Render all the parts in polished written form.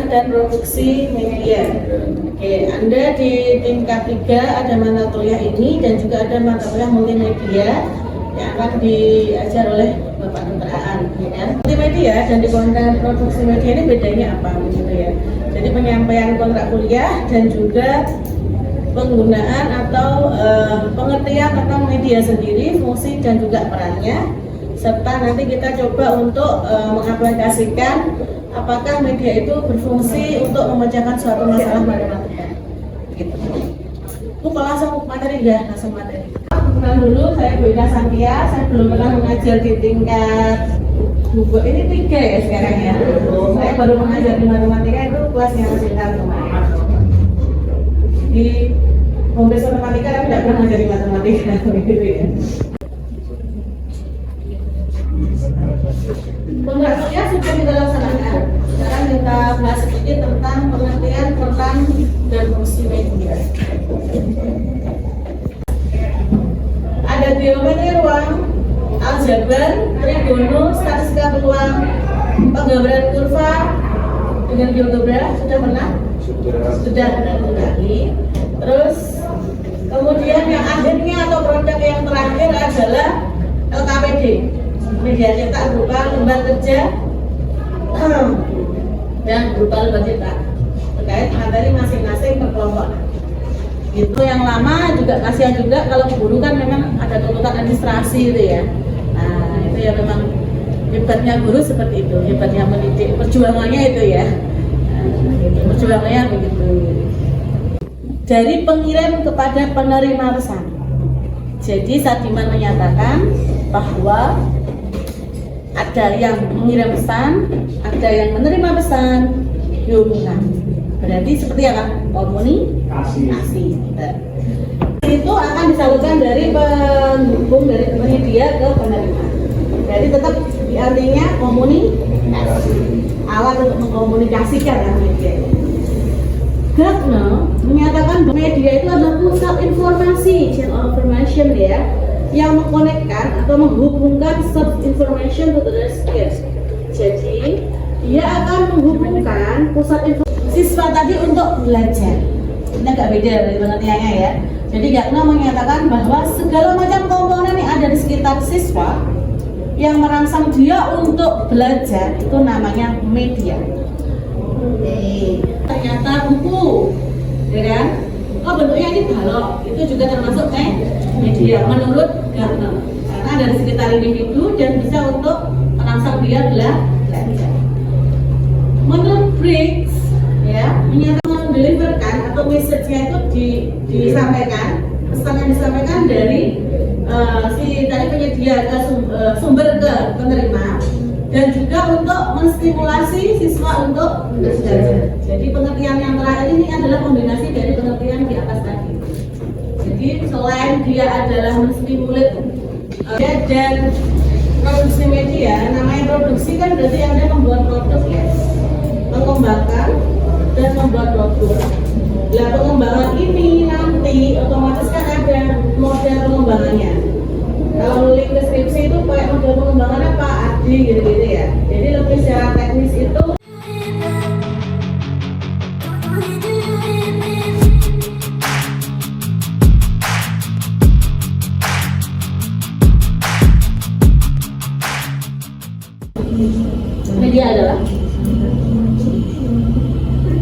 penggunaan dan produksi media. Oke, Anda di tingkat 3 ada mata kuliah ini dan juga ada mata kuliah multimedia yang akan diajar oleh Bapak Dr. Aan, ya kan? Multimedia dan di konten produksi media ini bedanya apa gitu ya? Jadi penyampaian kontrak kuliah dan juga penggunaan atau pengertian tentang media sendiri, fungsi dan juga perannya, serta nanti kita coba untuk mengaplikasikan apakah media itu berfungsi untuk memecahkan suatu masalah matematika. Gitu. Kalau langsung materi ya, langsung materi. Kenal dulu, saya Bu Ina Santia, saya belum pernah mengajar di tingkat buku ini 3 ya sekarang ya. Saya baru mengajar di matematika itu kelasnya masih 1. Di Home matematika tapi tidak pernah mengajar di matematika gitu ya. Kontrak kuliah sudah kita laksanakan. Sekarang kita bahas sedikit tentang pengertian peran dan fungsi media. Ada geometri ruang, aljabar, trigono, statistika peluang, penggambaran kurva dengan geogebra sudah pernah? Sudah sekali. Terus kemudian yang akhirnya atau produk yang terakhir adalah LKPD, media cetak berupa lembar kerja dan berupa lembar cetak terkait materi masing-masing per kelompok. Itu yang lama juga kasihan juga kalau guru kan memang ada tuntutan administrasi gitu ya. Nah itu ya memang hebatnya guru seperti itu, hebatnya mendidik, perjuangannya itu ya. Nah, gitu, perjuangannya begitu. Dari pengirim kepada penerima pesan. Jadi Sadiman menyatakan bahwa ada yang mengirim pesan, ada yang menerima pesan, dihubungkan. Berarti seperti apa? Komunikasi. Itu akan disalurkan dari penghubung dari penyedia ke penerima. Jadi tetap artinya komunikasi. Alat untuk mengkomunikasikan media. Gardner menyatakan bahwa media itu adalah pusat informasi, chain of information ya, yang mengkonekkan atau menghubungkan source information to the recipients. Jadi dia akan menghubungkan pusat informasi siswa tadi untuk belajar. Ini agak beda dari pengertiannya ya. Jadi Gardner menyatakan bahwa segala macam komponen yang ada di sekitar siswa yang merangsang dia untuk belajar itu namanya media. Ternyata buku, ya kan? Oh bentuknya ini balok, itu juga termasuk media menurut Gardner. Karena dari sekitar individu dan bisa untuk merangsang dia belajar. Menurut Briggs, ya menyatakan mendeliverkan atau message-nya itu disampaikan, pesan yang disampaikan dari si tadi penyedia ke sumber ke penerima dan juga untuk menstimulasi siswa untuk belajar. Jadi pengertian yang terakhir ini adalah kombinasi dari pengertian di atas tadi. Jadi selain dia adalah menstimulir dan produksi media, namanya produksi kan berarti Anda membuat produk ya, mengembangkan dan membuat produk. Nah pengembangan ini nanti otomatis kan ada model pengembangannya. Kalau link deskripsi itu kayak model pengembangannya Pak Adi gitu-gitu ya. Jadi lebih secara teknis itu media adalah.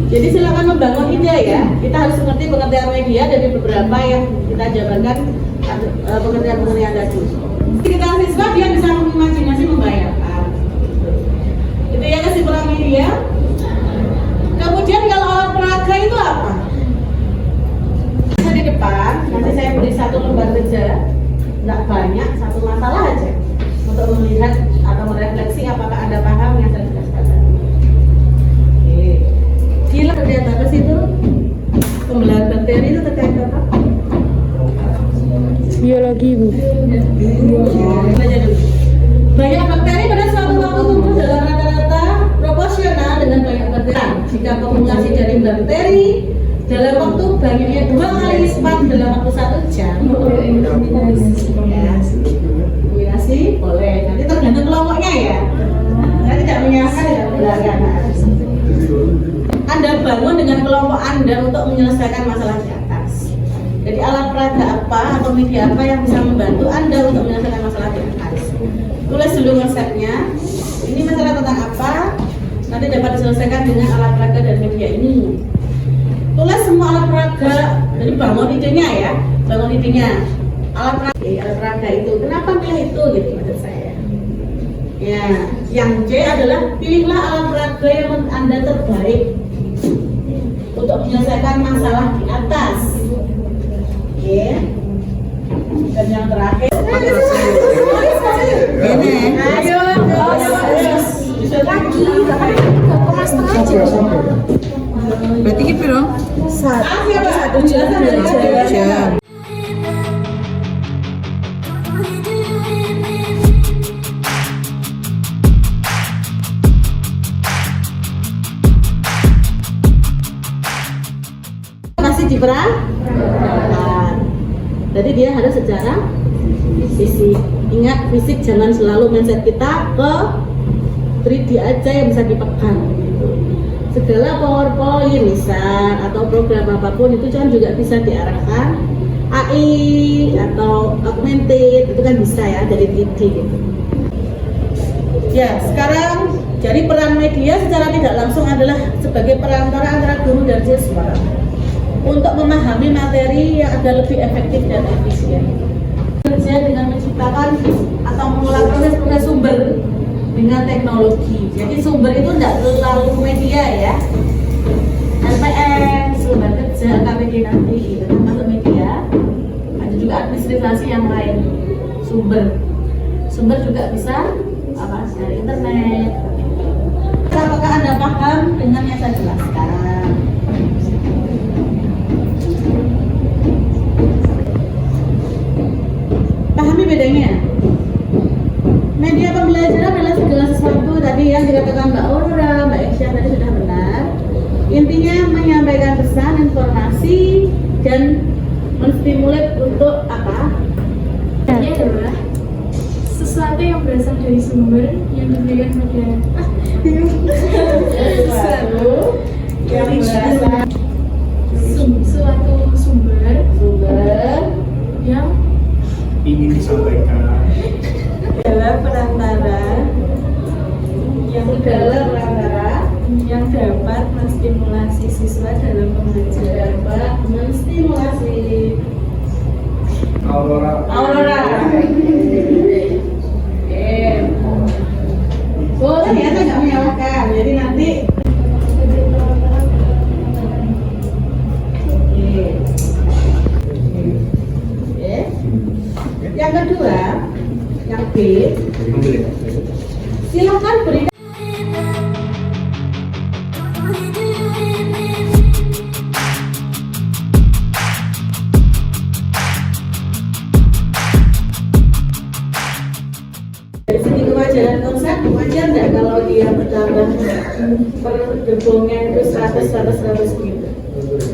Jadi silakan membangun ide ya. Kita harus mengerti pengertian media dari beberapa yang kita jabarkan pengertian tadi. Kita siswa dia bisa mengimajinasi membayangkan. Itu ya kesimpulan media. Kemudian kalau alat peraga itu apa? Di depan nanti saya beri satu lembar kerja, nggak banyak, satu masalah aja untuk melihat atau merefleksi apakah Anda paham yang saya jelaskan tadi. Oke. Gila kerjaan bagus itu pembelajaran bakteri itu terkait apa? Biologi Bu. Banyak bakteri pada suatu waktu tumbuh dalam rata-rata proporsional dengan banyak bakteri. Jika populasi dari bakteri dalam waktu banyaknya 2 kali lipat dalam waktu 1 jam. Ya, kombinasi boleh. Nanti tergantung kelompoknya ya. Saya tidak menyalahkan ya belakang. terbangun dengan kelompok Anda untuk menyelesaikan masalah di atas. Jadi alat peraga apa atau media apa yang bisa membantu Anda untuk menyelesaikan masalah di atas. Tulis dulu konsepnya. Ini masalah tentang apa? Nanti dapat diselesaikan dengan alat peraga dan media ini. Tulis semua alat peraga. Jadi bangun idenya ya, bangun idenya. Alat peraga itu. Kenapa pilih itu gitu maksud saya? Ya, yang C adalah pilihlah alat peraga yang menurut Anda terbaik untuk menyelesaikan masalah di atas. Oke. Dan yang terakhir ini. Ayo. Lagi. Berarti gitu dong. Satu jam. Masih diperhatikan. Jadi dia harus secara fisik. Ingat fisik, jangan selalu mindset kita ke 3D aja yang bisa dipegang. Segala PowerPoint misal atau program apapun itu kan juga bisa diarahkan AI atau augmented, itu kan bisa ya dari 3D gitu. Ya, sekarang jadi peran media secara tidak langsung adalah sebagai perantara antara guru dan siswa untuk memahami materi yang agar lebih efektif dan efisien. Kerja dengan menciptakan atau mengolah proses sumber dengan teknologi. Jadi sumber itu tidak terlalu media ya. LPS, sumber kerja, KPD nanti itu termasuk media. Ada juga administrasi yang lain. Sumber juga bisa apa dari internet. Apakah Anda paham dengan yang saya jelaskan? Pahami bedanya? Media pembelajaran adalah segala sesuatu tadi yang dikatakan Mbak Aurora, Mbak Aisyah tadi sudah benar. Intinya menyampaikan pesan, informasi, dan menstimulat untuk apa? Ini adalah sesuatu yang berasal dari sumber yang diberikan pada Sesuatu yang berasal suatu sumber yang ingin disampaikan adalah perantara yang dapat menstimulasi siswa dalam pembelajaran, dapat menstimulasi Aurora. Boleh ya, saya nggak menyalahkan. Jadi nanti yang kedua, yang B, silakan berikan. Dari segi kewajaran konsep, wajar nggak kalau dia bertambah per gerbongnya itu 100 gitu?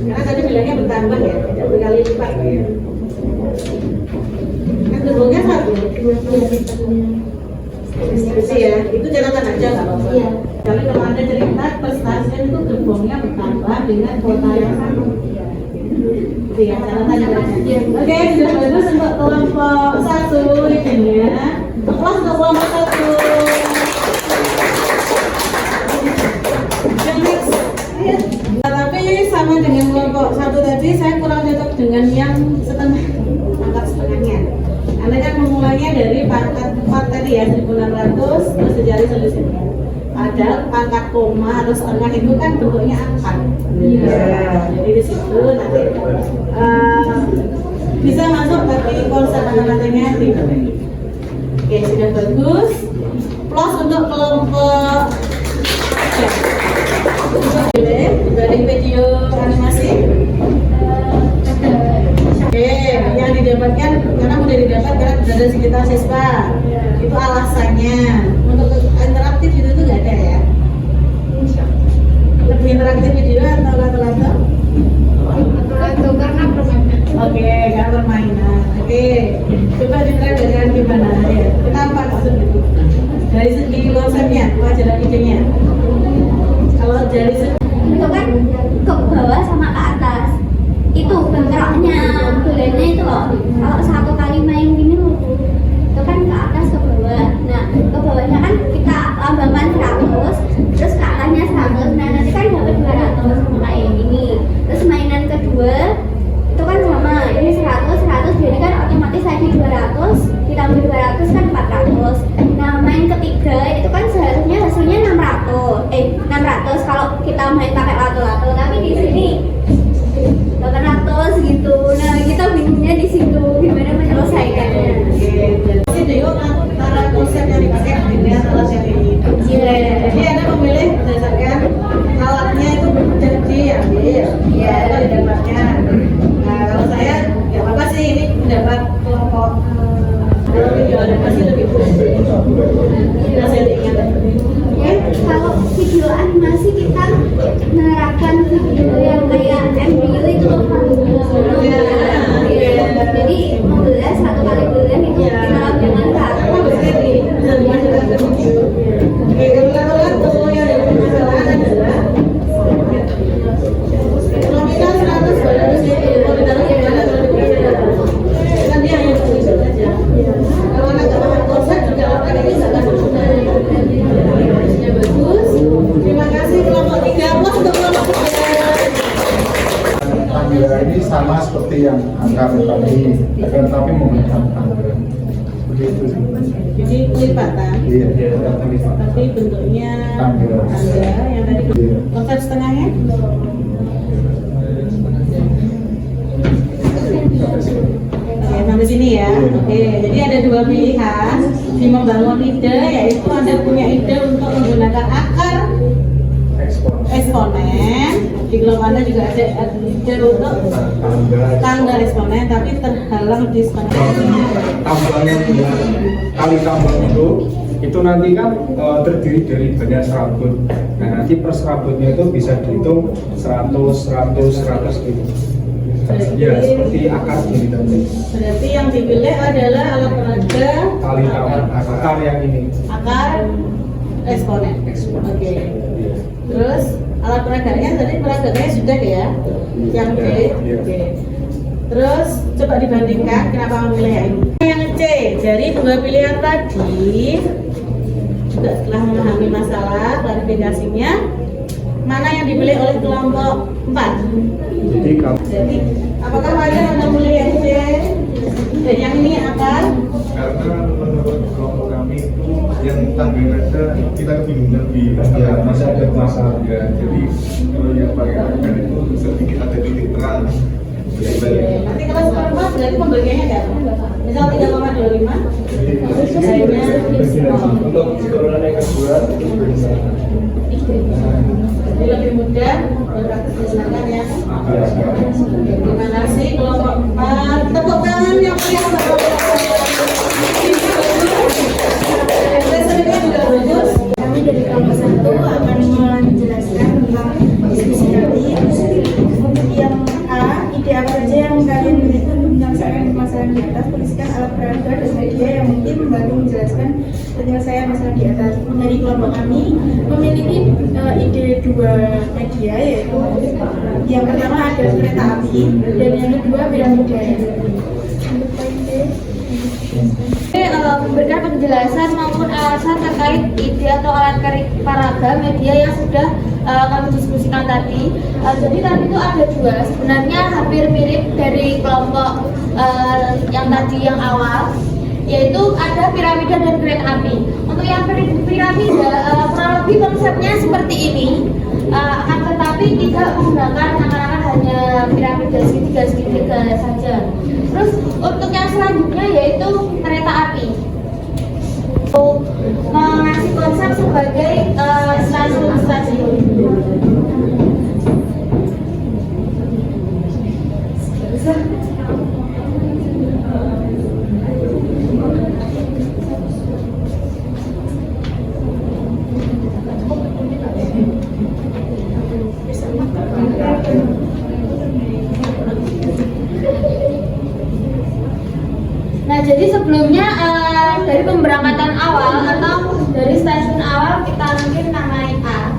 Karena tadi bilangnya bertambah ya, tidak berkali lipat ya. Kan gerbongnya 1. Diskusi ya, itu catatan aja nggak apa-apa. Iya. Tapi kalau Anda cerita prestasi itu gerbongnya bertambah dengan kuota yang sama. Itu ya, catatan aja. Oke, sudah bagus untuk kelompok 1 ya. Kelas untuk kelompok 1. Yang next. Tapi sama dengan kelompok 1 tadi, saya kurang cocok dengan yang setengah, pangkat setengahnya. Anda kan memulainya dari pangkat 4 tadi ya, 1600 terus sejari selisihnya. Padahal pangkat koma atau setengah itu kan bentuknya angka. Jadi di situ nanti bisa masuk tapi konsep kata-katanya tidak. Oke, sudah bagus. Plus untuk kelompok dari video animasi. Oke, yang didapatkan karena mudah didapat karena berada di sekitar siswa. Itu alasannya. Untuk interaktif itu tuh nggak ada ya. Lebih interaktif video atau lato-lato? karena permainan. Oke, karena permainan. Oke, coba diterangkan gimana ya? Kenapa maksud itu? Dari segi konsepnya, kewajaran idenya. Kalau dari segi Itu kan loh, kalau satu kali main gini loh Bu, itu kan ke atas ke bawah. Nah ke bawahnya kan kita lambangkan 100, terus ke atasnya 100. Nah nanti kan dapat 200 sama kayak gini. Terus mainan kedua itu kan sama, ini 100, jadi kan otomatis lagi 200, ditambah 200 kan 400. Nah main ketiga itu kan seharusnya hasilnya 600 kalau kita main pakai lato-lato, tapi di sini 800 gitu. Nah kita bingungnya di situ gimana menyelesaikannya. Jadi Deo antara konsep yang dipakai dengan alat yang ini. Jadi Anda memilih berdasarkan alatnya itu jadi ambil, atau didapatkan. Nah kalau saya ya apa sih ini pendapat kelompok. Kalau video animasi lebih kita saya ingat. Kalau video animasi kita menerapkan video yang kayak MBU itu loh. Jadi membelah satu kali belah itu kita lambangkan ke atas. Terima kasih kelompok 3. Puas untuk kelompok 3. Tangga ini sama seperti yang angka tadi, tapi menggunakan tangga. Begitu sih. Jadi kelipatan. Iya. Tapi bentuknya Tangga. yang tadi konsep setengahnya. Oke, sampai sini ya. Oke, jadi ada dua pilihan di membangun ide, yaitu Anda punya ide untuk menggunakan akar eksponen. Di kelompok Anda juga ada ide untuk tangga eksponen, tapi terhalang di setengah. Tambangnya kali tambang itu nanti kan terdiri dari banyak serabut. Nah nanti per serabutnya itu bisa dihitung 100 gitu. Ya seperti akar gini tadi. Berarti yang dipilih adalah alat peraga Kali tambang akar yang ini. akar eksponen. Oke. Terus alat peraganya tadi peraganya sudah ya, yang B. Iya. Oke. Terus coba dibandingkan kenapa memilih yang ini. Yang C dari dua pilihan tadi juga setelah memahami masalah klarifikasinya, mana yang dipilih oleh kelompok 4? Jadi apakah kalian anda memilih yang C dan yang ini akar? Karena menurut kelompok kami itu yang tangga aja kita kebingungan di masih ada masalah ya. Jadi kalau yang pakai tangga itu sedikit ada titik terang. Nanti kalau seperempat berarti pembagiannya kan? Misal 3,25 Untuk turunan yang kedua itu bisa. jadi lebih mudah menggunakan ya. Terima kasih kelompok 4. Tepuk tangan yang meriah untuk juga bagus. Kami dari kelompok 1 akan menjelaskan tentang diskusi tadi. Untuk yang A, ide apa saja yang kalian berikan untuk menyelesaikan permasalahan di atas, tuliskan alat peraga dan media yang mungkin membantu menjelaskan penyelesaian masalah di atas. Dari kelompok kami memiliki ide dua media, yaitu yang pertama ada kereta api dan yang kedua piramida. Untuk poin B, Memberikan penjelasan maupun alasan terkait ide atau alat peraga media yang sudah kami diskusikan tadi. Jadi tadi itu ada dua, sebenarnya hampir mirip dari kelompok yang tadi yang awal, yaitu ada piramida dan kereta api. Untuk yang piramida kurang lebih konsepnya seperti ini, akan tetapi tidak menggunakan akan hanya piramida segitiga saja. Terus untuk yang selanjutnya yaitu kereta api. Mengasih konsep sebagai stasiun-stasiun. Nah, jadi sebelumnya dari pemberangkatan awal atau dari stasiun awal kita mungkin namain A.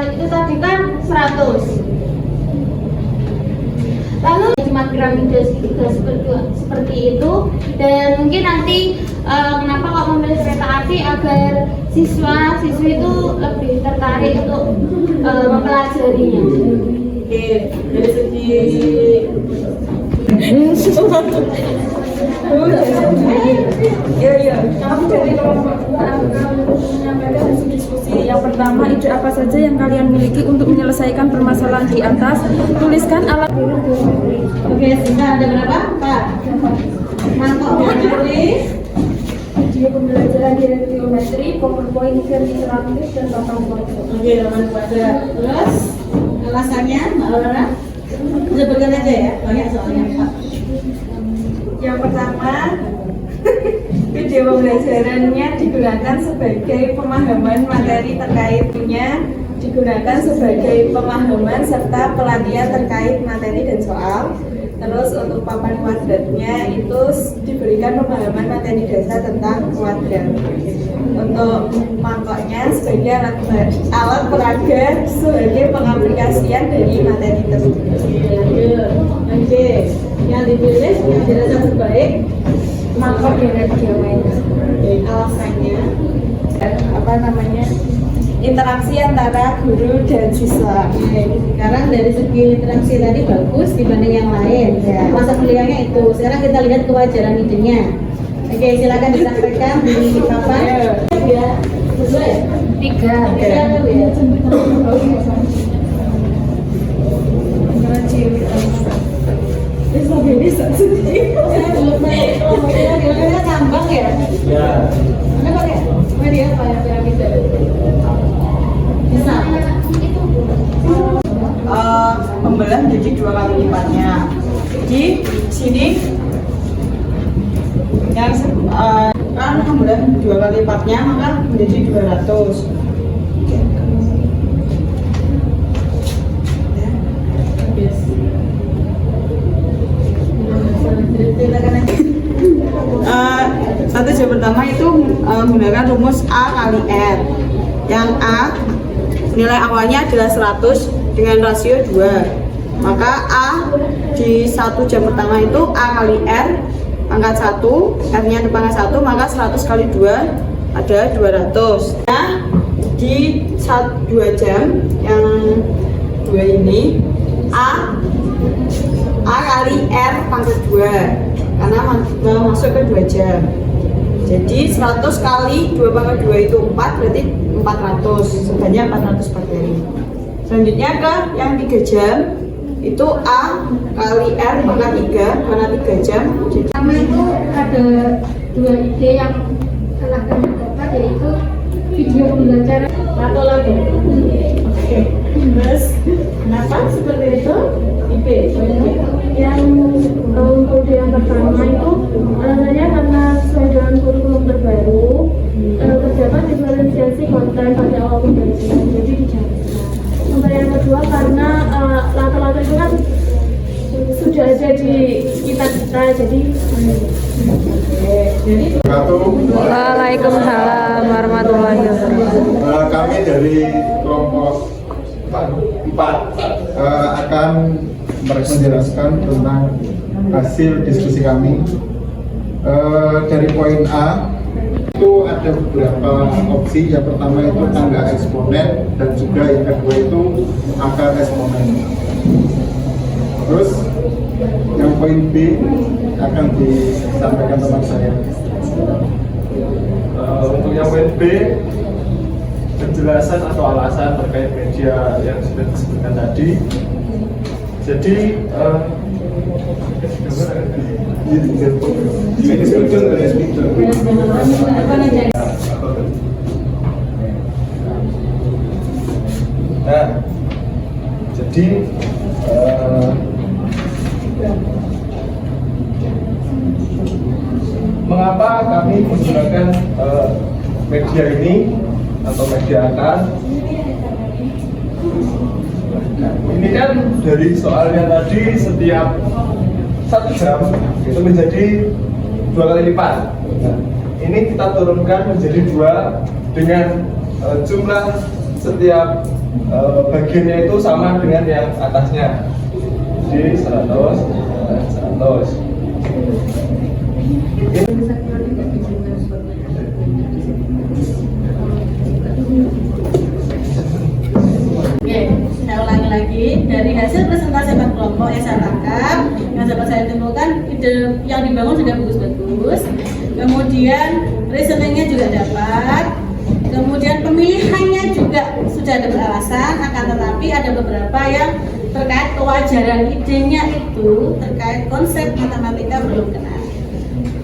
Itu tadi kan 100. Lalu cuma piramida segitiga seperti itu. Dan mungkin nanti kenapa kok memilih kereta api agar siswa-siswi itu lebih tertarik untuk mempelajarinya. Oke, dari segi Iya. Kami dari kelompok menyampaikan hasil diskusi. Yang pertama, ide apa saja yang kalian miliki untuk menyelesaikan permasalahan di atas? Tuliskan alat. oke, sehingga ada berapa? Pak. Mantap, ditulis. Video pembelajaran geometri, PowerPoint, versi interaktif, dan papan foto. Oke, teman baca. Terus alasannya, Mbak Aurora? Sebutkan aja ya, banyak soalnya Pak. Yang pertama, video pembelajarannya digunakan sebagai pemahaman materi terkaitnya, digunakan sebagai pemahaman serta pelatihan terkait materi dan soal. Terus untuk papan kuadratnya itu diberikan pemahaman materi dasar tentang kuadrat. Untuk mangkoknya sebagai alat peraga sebagai pengaplikasian dari materi tersebut. Oke, yang dipilih yang dirasa terbaik Mangkok geometri. alasannya. Interaksi antara guru dan siswa. Oke, sekarang dari segi interaksi tadi bagus dibanding yang lain. Ya, masa kuliahnya itu. Sekarang kita lihat kewajaran idenya. Oke, silakan disampaikan di papan. Ya, sesuai. Tiga. Tiga dulu ya. Kira-kira ngambang ya? Ya. Anda pakai media apa ya piramida? Bisa. Membelah menjadi 2 kali lipatnya. Di sini yang kan membelah 2 kali lipatnya maka menjadi 200. Satu jam pertama itu menggunakan rumus A kali R. Yang A nilai awalnya adalah 100 dengan rasio 2. Maka A di 1 jam pertama itu A kali R pangkat 1, R-nya itu pangkat 1, maka 100 kali 2 ada 200. Nah, di 2 jam yang 2 ini A kali R pangkat 2 karena masuk ke 2 jam. Jadi 100 kali 2 pangkat 2 itu 4, berarti 400, sebanyak 400 bakteri. Selanjutnya ke yang 3 jam itu A kali R pangkat 3 karena 3 jam. Jadi Pertama itu ada 2 ide yang telah kami dapat, yaitu video pembelajaran Atau lagi. Oke. Terus kenapa seperti itu? IP. yang untuk yang pertama itu alasannya karena sesuai dengan kurikulum terbaru terdapat diferensiasi konten pada awal pembelajaran, jadi dijelaskan. Untuk yang kedua karena latar-latar itu kan sudah ada di sekitar kita, jadi Waalaikumsalam warahmatullahi wabarakatuh. Kami dari kelompok 4 akan menjelaskan tentang hasil diskusi kami. Dari poin A itu ada beberapa opsi. Yang pertama itu tangga eksponen dan juga yang kedua itu akar eksponen. Terus yang poin B akan disampaikan teman saya. Untuk yang poin B, penjelasan atau alasan terkait media yang sudah disebutkan tadi. Jadi mengapa kami menggunakan media ini atau media akar? Ini kan dari soalnya tadi setiap 1 jam itu menjadi 2 kali lipat. Nah, ini kita turunkan menjadi 2 dengan jumlah setiap bagiannya itu sama dengan yang atasnya. menjadi 100 dan 100. Oke, saya ulangi lagi. Dari hasil presentasi 4 kelompok yang saya tangkap, yang dapat saya simpulkan, ide yang dibangun sudah bagus-bagus. Kemudian reasoningnya juga dapat. Kemudian pemilihannya juga sudah ada beralasan, akan tetapi ada beberapa yang terkait kewajaran idenya itu terkait konsep matematika belum kena.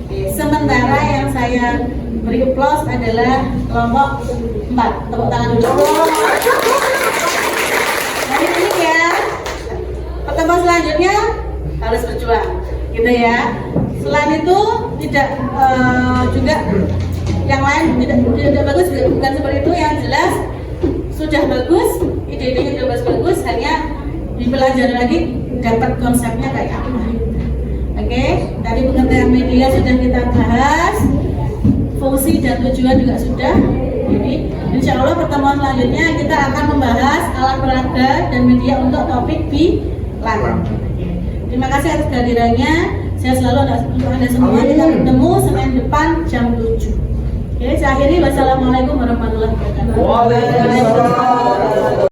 Oke, sementara yang saya beri applause adalah kelompok 4. Tepuk tangan dulu. Jadi ini ya, pertemuan selanjutnya harus berjuang, gitu ya. Selain itu tidak juga yang lain tidak bagus, bukan seperti itu. Yang jelas sudah bagus, ide-idenya sudah bagus, hanya dipelajari lagi dapat konsepnya kayak apa. Oke, tadi pengertian media sudah kita bahas, fungsi dan tujuan juga sudah. Jadi insya Allah pertemuan selanjutnya kita akan membahas alat peraga dan media untuk topik bilangan. Terima kasih atas kehadirannya. Saya selalu untuk Anda semua. Kita bertemu Senin depan jam 7. Oke, saya akhiri. Wassalamualaikum warahmatullahi wabarakatuh. Waalaikumsalam.